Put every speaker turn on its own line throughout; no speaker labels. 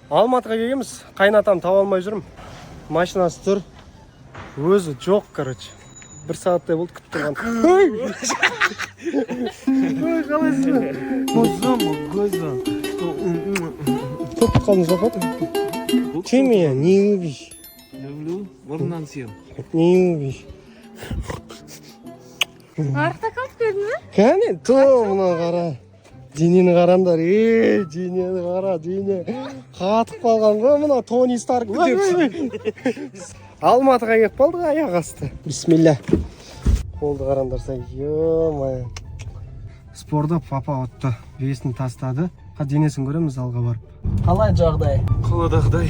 Алматыға келгенбіз. Қайнатам таба алмай жүрмін. Машинасы тұр. Өзі жоқ, короче. 1 сағаттай болды күтіп тұрған. Ой, қалайсың? Көзім. Көп қалдың жоқ. Ты меня не любишь.
Люблю. Орнынан сел.
Не любишь.
Арықта қалып көрдің бе?
Кәне, мына қара. Денені қараңдар, денені қара, дене. Қатып қалған ғой, мына Тони Старк деп. Алматыға кеп қалдық, аяқ асты. Бисмилля. Қолды қараңдар сәй, ё-май. Спорда папа отты, весін тастады. Денесін көреміз алға барып. Қалай жағдай?
Қаладағыдай.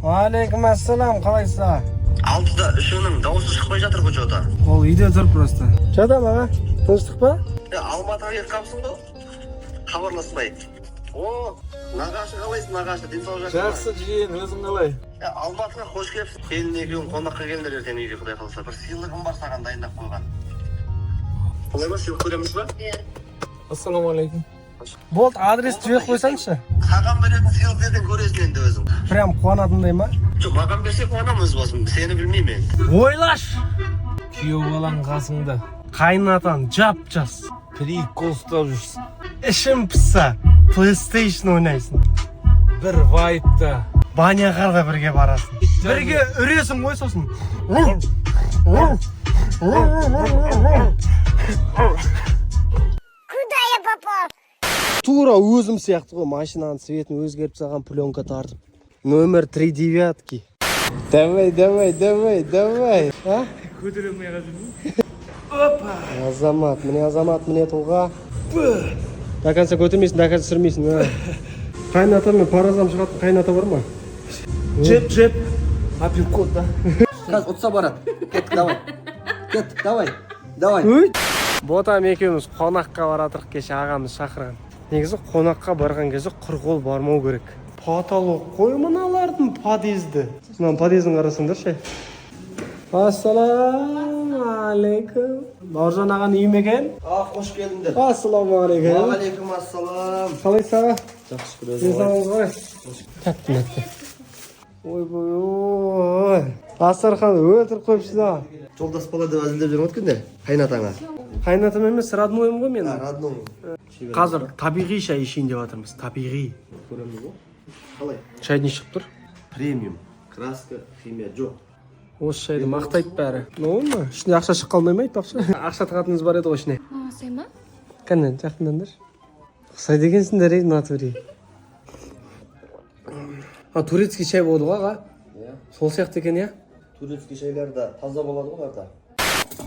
Алейкум ассалам, қалайсыздар?
Алтыда үшінің дауысы шықпай жатыр бұл жода.
Ол үйде тұр просто. Жадам аға, тыныштық па?
Алматыға келіп қапсың ғой? Хабарласпай. О, нағашы қалайсың, нағашы, денсаулық жақсы ма?
Жақсы жиен, өзің қалай?
Алматыға қош келіпсің. Келін екеуің қонаққа келіңдер ертең үйге, құдай қаласа. Бір сыйлығым бар саған дайындап қойған. Қалай ма, сыйлық көреміз ба?
Ассалаумағалейкум.
Болды, адресті жіберіп қойсаңшы.
Саған беретін сыйлықтерден көресің енді өзің.
Прям қуанатындай ма?
Жоқ, маған берсе қуанамыз болсын. Сені білмеймін.
Ойлаш!
Күйеу балаң қасыңда.
Қайнатан жап-жас.
Прикол ұстап жүрсің.
Ішім пысса, PlayStation ойнайсың.
Бір вайпта.
Баняғарда бірге барасың. Бірге үресің ғой сосын.
Куда я попал?
Тура өзім сияқты ғой, машинаның цветін өзгеріп саған пленка тартып. Номер 3 девятки. Давай. А?
Көтеремей қажырмын.
Азамат, міне тұлға. До конца көтермейсің, до конца сүрмейсің. Қайната мен паразам шығатын қайната бар ма?
Жеп. Апелкот, да?
Раз, отца барат. Кет, давай.
Ботам екеуміз қонаққа баратырық кеше ағамыз шақырған. Негізі қонаққа барған кезде құр қол бармау керек. Потолок қой мыналардың подъезді. Мынаны подъездің қарасыңдаршы. Ассалаумағалейкум. Бауыржан ағаның үйі ме екен?
Қош келдіңдер.
Ассалаумағалейкум.
Алейкум ассалам.
Қалайсың?
Жақсы көресің.
Денсаулығыңыз қалай? Тәтті. Ой. Дастархан өтірік қойыпсыз да.
Жолдас бала деп әзілдеп жүріп өткенде, қайнатаңа.
Қайнатым емес, роднойым ғой мен.
Родной.
Қазір табиғи шай ішейін деп жатырмыз. Табиғи.
Көреміз ғой. Қалай?
Шай не шығып тұр?
Премиум. Краска, химия жоқ.
Осы шайды мақтайды бәрі. Ма? Ішінде ақша шығып қалмай ма айтпақшы? Ақша тығатыныңыз бар еді ғой ішіне.
Ұқсай ма?
Кәне, жақындандар. Ұқсайды екенсіңдер ей, натури. Турецкий шай болды ғой аға? Сол сияқты екен, иә?
Турецкий шайларда таза болады ғой барда.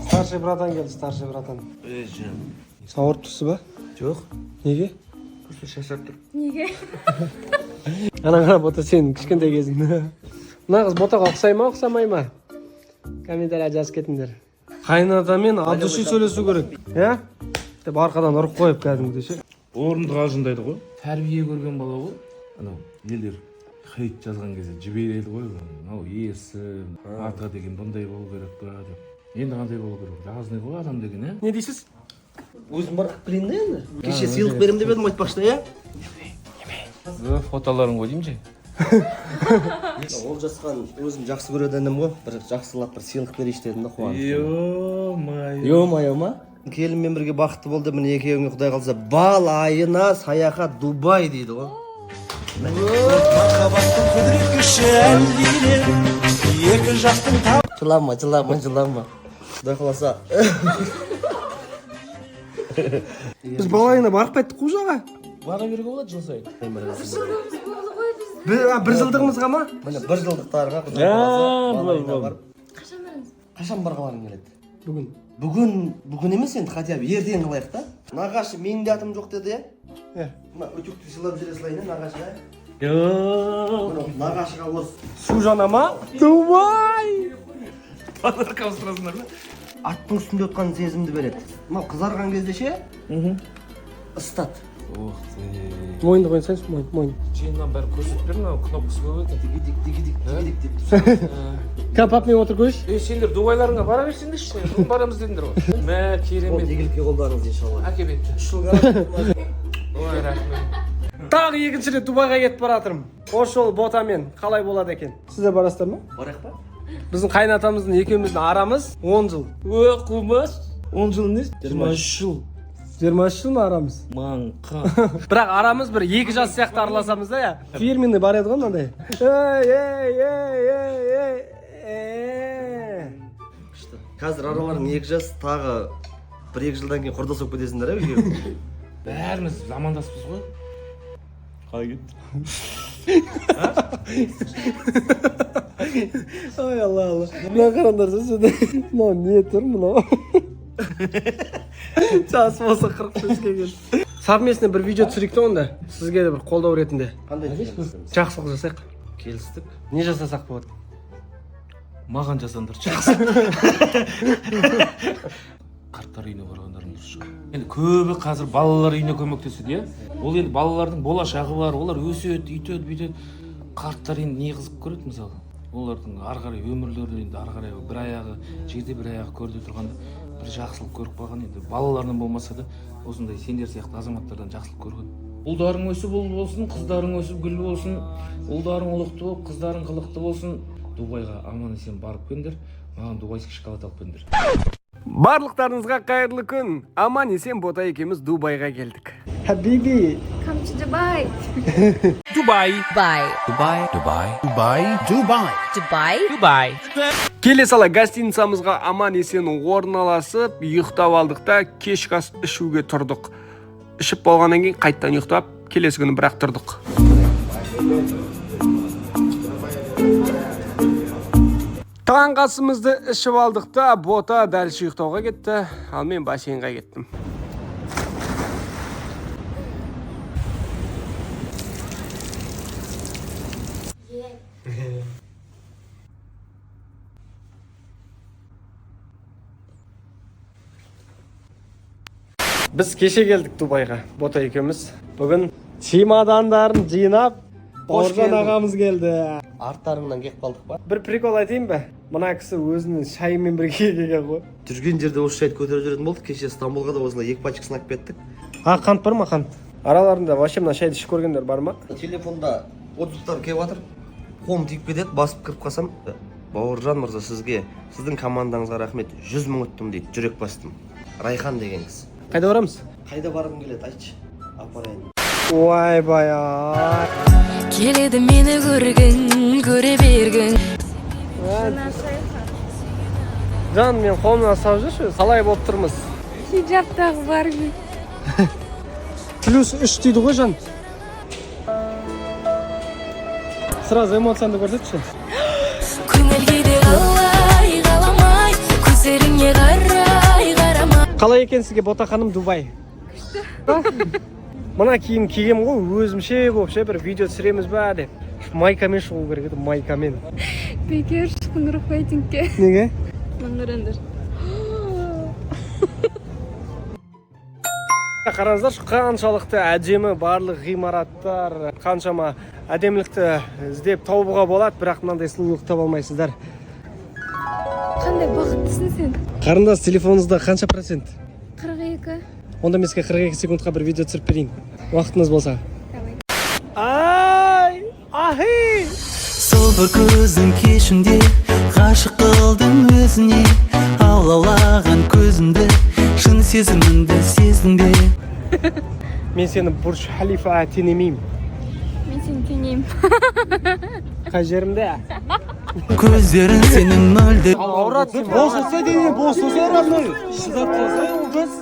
Старший братан келді, старший братан. Сауырып тұрсы ба?
Жоқ.
Неге?
Просто шашап тұр.
Неге?
Ана бота сенің кішкентай кезің. Мына қыз ботаға ұқсай ма, ұқсамай ма? Комментария жазып кетіңдер. Қайнатамен абдыши сөйлесу керек. Иә? Деп арқадан ұрып қойып кәдімгідей ше.
Орынды қажындайды ғой. Тәрбие көрген бала ғой. Анау нелер хейт жазған кезде жібереді ғой. Анау есім, ата деген бұндай болу керек па деп. Енді қандай болу керек? Разный ғой адам деген, ә?
Не дейсіз?
Өзім барып білейін да енді. Кеше сыйлық берем деп едім айтпақшы, иә?
Фотоларын ғой деймін же.
Ол жасқан өзім жақсы көреді інім ғой. Бір жақсылап бір сыйлық берейші дедім да қуанып.
Ё-майо ма?
Келінмен бірге бақытты болды, міне екеуіңе құдай қалса бал айына саяхат Дубай дейді ғой. Жылама. Құдай қаласа.
Біз балайына барып қайттық қой жаға.
Бара беруге болады жыл сайын.
Бір жылдығымызға ма?
Міне бір жылдықтарға құдай қаласа. Қашан барғаларың келеді? Бүгін емес енді хотя бы ертең қылайық та. Нағашы менің де атым жоқ деді,
Иә.
Мына үтікті сыйлап жүре салайын, нағашы.
Йооо.
Нағашыға осы.
Су жана ма? Дубай!
Подарка ауыстырасыңдар ма?
Аттың үстінде отқан сезімді береді. Мынау қызарған кезде ше? Ыстат.
Ох ты.
Мойынды қойсаңшы, мойын.
Жиыннан бәрі көрсетіп бер, мынау кнопкасы көп екен.
Дигидик деп.
Капапмен отыр көш.
Сендер Дубайларыңа бара берсеңдерші. Бүгін барамыз дедіңдер ғой. Мә,
Ол
керемет.
игілікке қолдарыңыз иншалла.
Әкеліпті.
3 жылға.
Ой, рахмет.
Тағы екінші рет Дубайға кетіп бара жатырмын. Қош жол ботамен қалай болады екен? Сіздер барасыздар ма?
Барайық па?
Біздің қайнатамыздың екеуміздің арамыз 10 жыл. Қумас.
10 жыл не? 23 жыл.
23 жыл ма арамыз?
Маңқа.
Бірақ арамыз бір 2 жас сияқты араласамыз да, я. Фирменный бар еді ғой мынандай.
Қазір араларың 2 жас, тағы 1-2 жылдан кейін құрдас болып кетесіңдер, ә?
Бәріміз замандаспыз ғой. Қалай кетті?
Ой, Алла. Мына қараңдар сізді. Мынау не тұр мынау? Жас болса 45-ге келді. Совместно бір видео түсірейік те онда. Сізге де бір қолдау ретінде.
Қандай?
Жақсылық жасайық.
Келістік.
Не жасасақ болады?
Маған жасандар жақсы. Қарттар үйіне барғандарың дұрыс шығар. Енді көбі қазір балалар үйіне көмектеседі, иә? Ол енді балалардың болашағы бар, олар өседі, үйтеді, бүйтеді. Қарттар енді не қызық көреді мысалы? Олардың ары қарай өмірлері енді ары қарай бір аяғы жерде бір аяғы көрде тұрғанда бір жақсылық көріп қалған енді балаларынан болмаса да осындай сендер сияқты азаматтардан жақсылық көрген. Ұлдарың өсіп ұл болсын, қыздарың өсіп гүл болсын, ұлдарың ұлықты болып, қыздарың қылықты болсын. Дубайға аман есен барып келіңдер, маған дубайский шоколад алып келіңдер.
Барлықтарыңызға қайырлы күн. Аман есен бота екеуміз Дубайға келдік. Хабиби.
Come to Dubai.
Дубай.
Dubai.
Келе сала гостиницамызға аман есен орналасып, ұйықтап алдық та кешкі ас ішуге тұрдық. Ішіп болғаннан кейін қайттан ұйықтап, келесі күні бірақ тұрдық. Таңғы асымызды ішіп алдық та бота дәлше ұйықтауға кетті, ал мен бассейнға кеттім. Біз кеше келдік Дубайға, бота екеуміз. Бүгін чемодандарын жинап, Оржан ағамыз келді.
Арттарыңнан кеп қалдық па?
Бір прикол айтайын ба? Мына кісі өзінің шайымен бірге келген ғой.
Жүрген жерде осы шайды көтеріп жүретін болдық. Кеше Стамбулға да осылай 2 пачкасын алып кеттік.
Қант бар ма, қант? Араларында вообще мына шайды ішіп көргендер бар ма?
Телефонда отзывтар келіп жатыр. Қолым тиіп кетеді, басып кіріп қалсам, Бауыржан мырза, сізге, сіздің командаңызға рахмет, 100 мың өттім дейді, жүрек бастым. Райхан дегеніңіз.
Қайда барамыз?
Қайда барғың келеді, айтшы. Апарайын.
Ой, бая.
Келеді мені көргің, көре бергің.
Жан, мен қолымнан сау жүрші, қалай болып тұрмыз?
Хиджаптағы бар ма?
Плюс 3 дейді ғой, Жан. Сразу эмоцияңды көрсетші.
Көңілге де қалай, қаламай, көздеріңе қарай, қарамай.
Қалай екен сізге бота ханым Дубай? Мына киім кием ғой, өзімше болып бір видео түсіреміз ба деп. Майкамен шығу керек еді, майкамен.
Бекер шықыңыр файтингке.
Неге?
Маңырандыр.
Қараңыздар, қаншалықты әдемі барлық ғимараттар, қаншама әдемілікті іздеп тауыға болады, бірақ мынандай сұлулық таба алмайсыздар.
Қандай бақыттысың сен?
Қарындас, телефоныңызда қанша процент?
42.
Онда мен сізге 42 секундқа бір видео түсіріп берейін. Уақытыңыз болса.
Давай.
Ай! Ахи!
Сол бір көзің кешімде ғашық қылдым өзіне, алаулаған көзімді, шын сезімімді сездің бе?
Мен сені Бурж Халифа тенемеймін.
Мен сені теңеймін.
Қай жерімде?
Көздерің сенің мөлді.
Аурат, босылса дейін, босылса родной. Шыдап қалса олжас.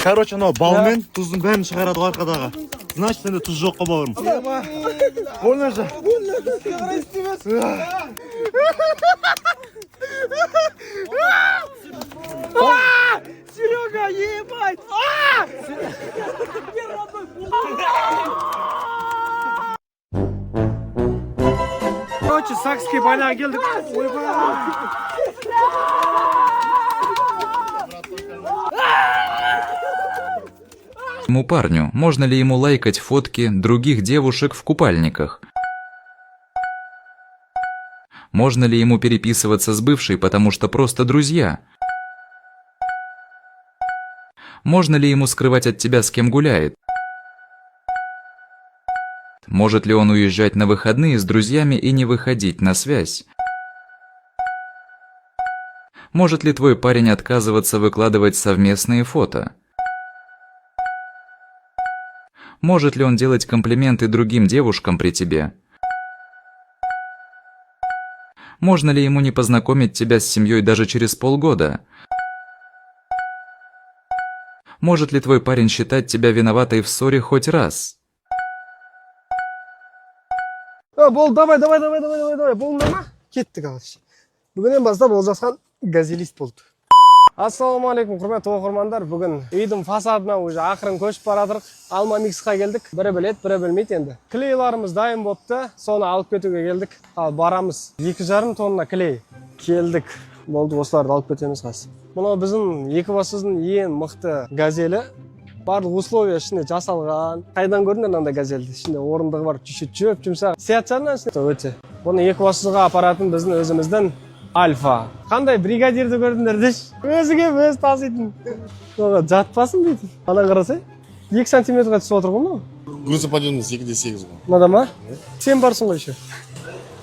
Короче, анау бал мен тұздың бәрін шығарады ғой арқадағы. Значит, сенде тұз жоқ қой бауырым. Больно же.
Серега, ебать! Короче, Сакский поляға келдік.
Ему парню, можно ли ему лайкать фотки других девушек в купальниках? Можно ли ему переписываться с бывшей, потому что просто друзья? Можно ли ему скрывать от тебя, с кем гуляет? Может ли он уезжать на выходные с друзьями и не выходить на связь? Может ли твой парень отказываться выкладывать совместные фото? Может ли он делать комплименты другим девушкам при тебе? Можно ли ему не познакомить тебя с семьей даже через полгода? Может ли твой парень считать тебя виноватой в ссоре хоть раз?
Болды, давай, болыңдар ма? Кеттік алыш. Бүгіннен бастап Олжасхан газелист болды. Ассалаумағалейкум, құрметті оқырмандар. Бүгін үйдің фасадына уже ақырын көшіп барадық. Алма миксқа келдік. Бірі білет, бірі білмейді енді. Клейларымыз дайын болыпты. Соны алып кетуге келдік. Ал барамыз 2,5 тонна клей. Келдік. Болды, осыларды алып кетеміз қазір. Мынау біздің Екібастұздың ең мықты газелі. Барлық условия ішінде жасалған. Қайдан көрдіңдер мынандай газельді? Ішінде орындығы бар, жүп жұмсақ. Сиятжарынан ішінде өте. Бұны Екібастұзға апаратын біздің өзіміздің Альфа. Қандай бригадирді көрдіңдер деші? Өзі кеп, өзі таситын. Оға жатпасын дейді. Ана қарасай, 2 сантиметрға түсіп отыр ғой мынау.
Грузоподъемность 2,8 ғой.
Мынада ма? Сен барсың ғой еще.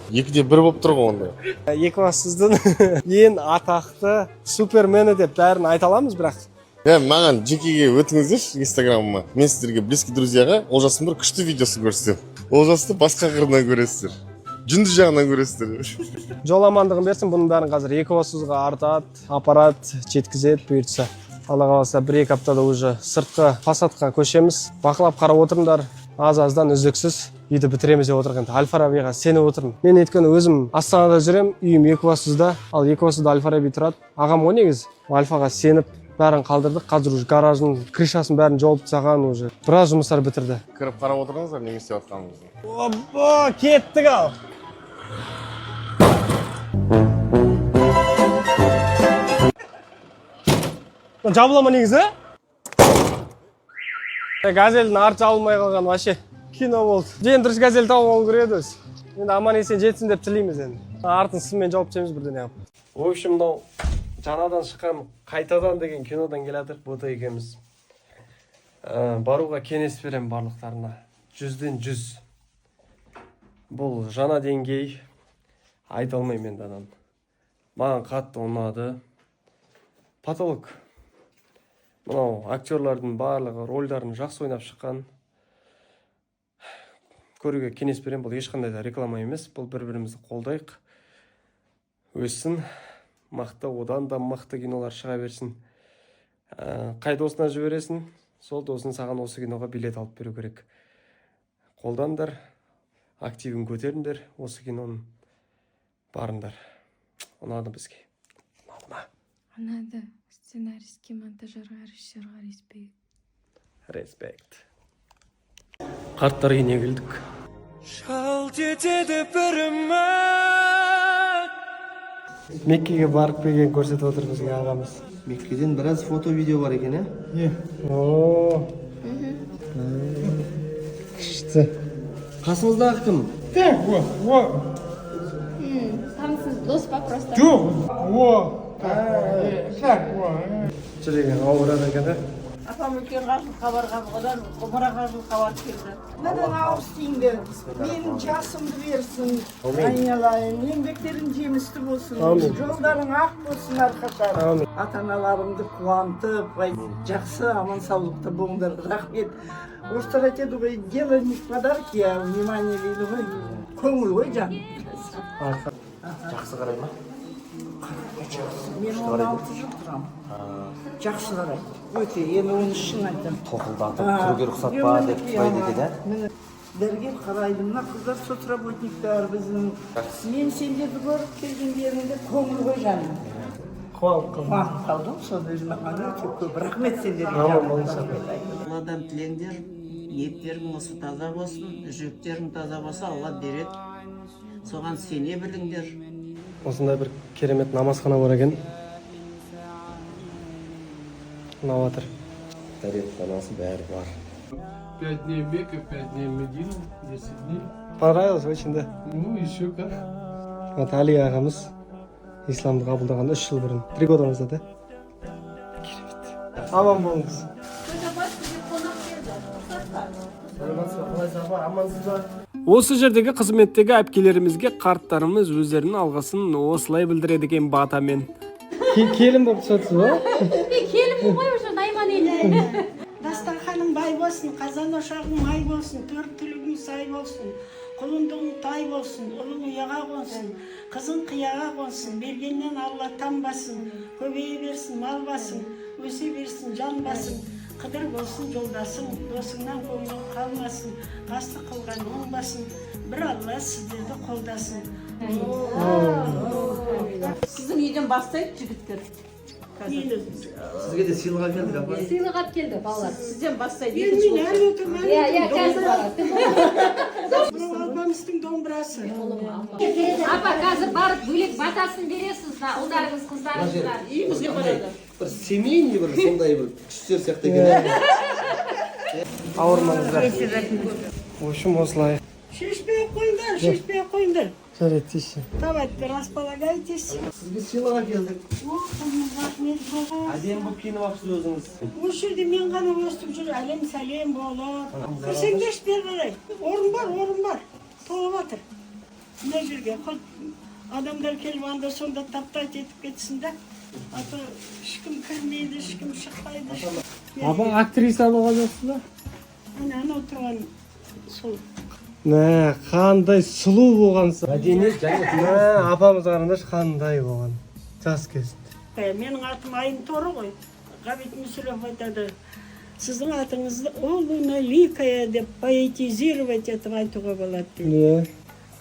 2,1 болып тұр ғой онда.
Екібастұздың ең атақты супермені деп бәрін айта аламыз, бірақ
Маған жекеге өтіңіздерші инстаграмыма. Мен сіздерге близкий друзьяға Олжастың бір күшті видеосын көрсетемін. Олжасты басқа қырынан көресіздер. Жүнді жағынан көресіздер.
жол амандығын берсін, бұның бәрін қазір Екібастұзға артады, аппарат жеткізеді, бұйыртса. Алла қаласа 1-2 аптада уже сыртқы фасадқа көшеміз. Бақылап қарап отырыңдар, аз-аздан үздіксіз үйді бітіреміз деп отырған. Аль-Фарабиға сеніп отырмын. Мен өйткені өзім Астанада жүрем, үйім Екібастұзда, ал Екібастұзда Аль-Фараби тұрады. Ағам ғой негізі. Альфаға сеніп бәрін қалдырдық. Қазір уже гараждың крышасын бәрін жауып тастаған уже. Біраз жұмыстар бітірді.
Кіріп қарап отырыңыздар, неме істеп жатқанымызды.
Опа, кеттік ал. Жабыла ма негізі? Газелдің арты жабылмай қалған вообще кино болды. Жең дұрыс газель тауып алу керек еді өзі. Енді аман есен жетсін деп тілейміз енді. Артын сыммен жауып жеміз бірден ағып. В общем, мынау жаңадан шыққан Қайтадан деген кинодан келатыр Бота екеуміз. Баруға кеңес берем барлықтарына. 100-ден 100. Бұл жаңа деңгей. Айта алмаймын енді адам. Маған қатты ұнады. Потолок. Мынау актерлардың барлығы рольдарын жақсы ойнап шыққан. Көруге кеңес берем. Бұл ешқандай да реклама емес. Бұл бір-бірімізді қолдайық. Өссін. Мақты, одан да мықты кинолар шыға берсін. Қай досына жібересің, сол досын саған осы киноға билет алып беру керек. Қолдандар, активін көтеріңдер, осы киноның барыңдар. Ұнады бізге. Ұнады ма?
Ұнады. Сценаристке, монтажерға, режиссерға респект.
Респект. Қарттар үйіне келдік. Шалт етеді біріме. Меккеге барып келген көрсетіп отыр бізге ағамыз.
Меккеден біраз фото-видео бар екен,
Е? Күшті.
Қасыңыздағы кім?
Танысыз дос па просто?
Жүреген ауырады екен,
Апам үлкен қажылыққа барғанғыдан ғұмыра қажылыққа барып келді. Міне ауыз тиіңді, менің жасымды берсін, айналайын, еңбектерің жемісті болсын, жолдарың ақ болсын әрқашан. Ата-аналарымды қуантып, жақсы аман саулықта болыңдар, рахмет. Орыстар айтады ғой, делай не подарки, а внимание дейді ғой, көңіл ғой жан.
Жақсы қарай ма?
Мен 16 жыл тұрам. Жақсы қарай. Өте, енді оны шын айтам.
Тоқылдатып, кіруге рұқсат па деп байды деді.
Дәрігер қарайды, мына қыздар соцработниктар біздің. Мен сендерді көріп келгендеріңде көңіл ғой жаным. Қуанып қалдым, соны өзіме ғана өте көп. Рахмет сендерге.
Алладан тілеңдер, ниеттерің осы таза болсын, жүректерің таза болса, Алла береді. Соған сене біліңдер.
Осындай бір керемет намазхана бар екен. Ұнап жатыр.
Дәретханасы бәрі бар.
5 дней Мекка, 5 дней Медина, 10 дней.
Понравилось очень, да?
Ну, еще как.
Вот Али ағамыз исламды қабылдаған 3 жыл бұрын. 3 годымызда, да? Керемет. Аман болыңыз.
Қалай
амансыз ба?
Осы жердегі қызметтегі әпкелерімізге қарттарымыз өздерінің алғысын осылай білдіреді екен батамен. Келін болып түсесіз ба?
Келіп қой уже Найман еліне.
Дастарханың бай болсын, қазан ошағың май болсын, төрт түлігің сай болсын, құлындығың тай болсын, ұлың ұяға қонсын, қызың қияға қонсын, бергеннен Алла танбасын, көбейе берсін мал басың, өсе берсін жан басың, қыдыр болсын жолдасың, досыңнан көңілің қалмасын, қастық қылған оңбасын, бір Алла сіздерді қолдасын.
Sizin үйден бастайды жігіттер.
Сізге де сыйлық әкелдік апа.
Сыйлық алып келді балалар.
Сізден бастайды.
Мен әлі отырмын.
Қазір
Бұл Алпамыстың домбырасы.
апа қазір барып бөлек батасын бересіз да ұлдарыңыз қыздарыңызға.
Үйімізге барады.
Бір семейный бір сондай бір күштер сияқты екен.
Ауырмаңыздар. В общем, осылай.
Шешпей қойыңдар, шешпей қойыңдар.
Жарайды, тиісі.
Давайте, располагайтесь.
Сізге сыйлық әкелдік.
О, қызым, рахмет болған.
Әдемі болып киініп алыпсыз өзіңіз.
Осы жерде мен ғана өстіп жүр, әлем сәлем болып. Кірсеңдерші бері қарай. Орын бар. Толып жатыр. Мына жерге. Адамдар келіп анда сонда таптайт етіп кетсін да. Ата ешкім кірмейді, ешкім шықпайды.
Апа, актриса болған жоқсыз ба?
Анау тұрған сол.
Нә, қандай сұлу болғансың. Мәдениет және апамыз қарындаш қандай болған. Жас кезінде.
Менің атым Айым Торы ғой. Ғабит Мүсірев айтады. Сіздің атыңызды луналикая деп поэтизировать етіп айтуға болады дейді.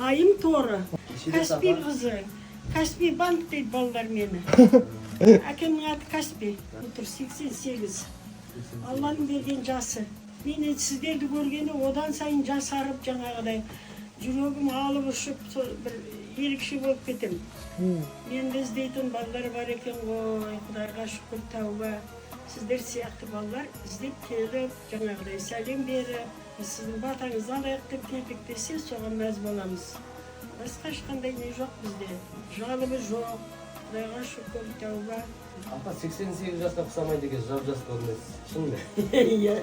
Айым Торы. Каспий қызы. Каспий банк дейді балалар мені. Әкемнің аты Каспий. Отыр 88. Алланың берген жасы. Мен сіздерді көргенде одан сайын жасарып жаңағыдай жүрегім алып ұшып бір ерекше болып кетем. Менде іздейтін балалар бар екен ғой, Құдайға шүкір тәуба. Сіздер сияқты балалар іздеп келіп, жаңағыдай сәлем беріп, сіздің батаңыздан алайық деп келдік десе, соған мәз боламыз. Басқа ешқандай не жоқ бізде. Жалымыз жоқ. Құдайға шүкір тәуба.
Апа 88 жасқа ұқсамайды екен, жап-жас көрінесіз. Шын ба?
Иә.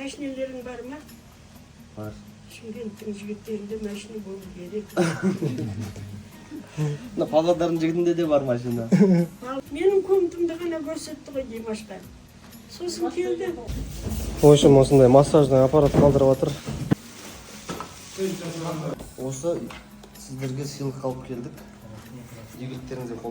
Мәшинелерің бар ма?
Бар.
Шымкенттің жігіттерінде мәшине болу керек.
Мына Павлодардың жігітінде де бар машина.
Менің комнатымды ғана көрсетті ғой Димашқа. Сосын келді.
В общем, осындай массажный аппарат қалдырып жатыр.
Осы сіздерге сыйлық алып келдік. Жігіттеріңізге қол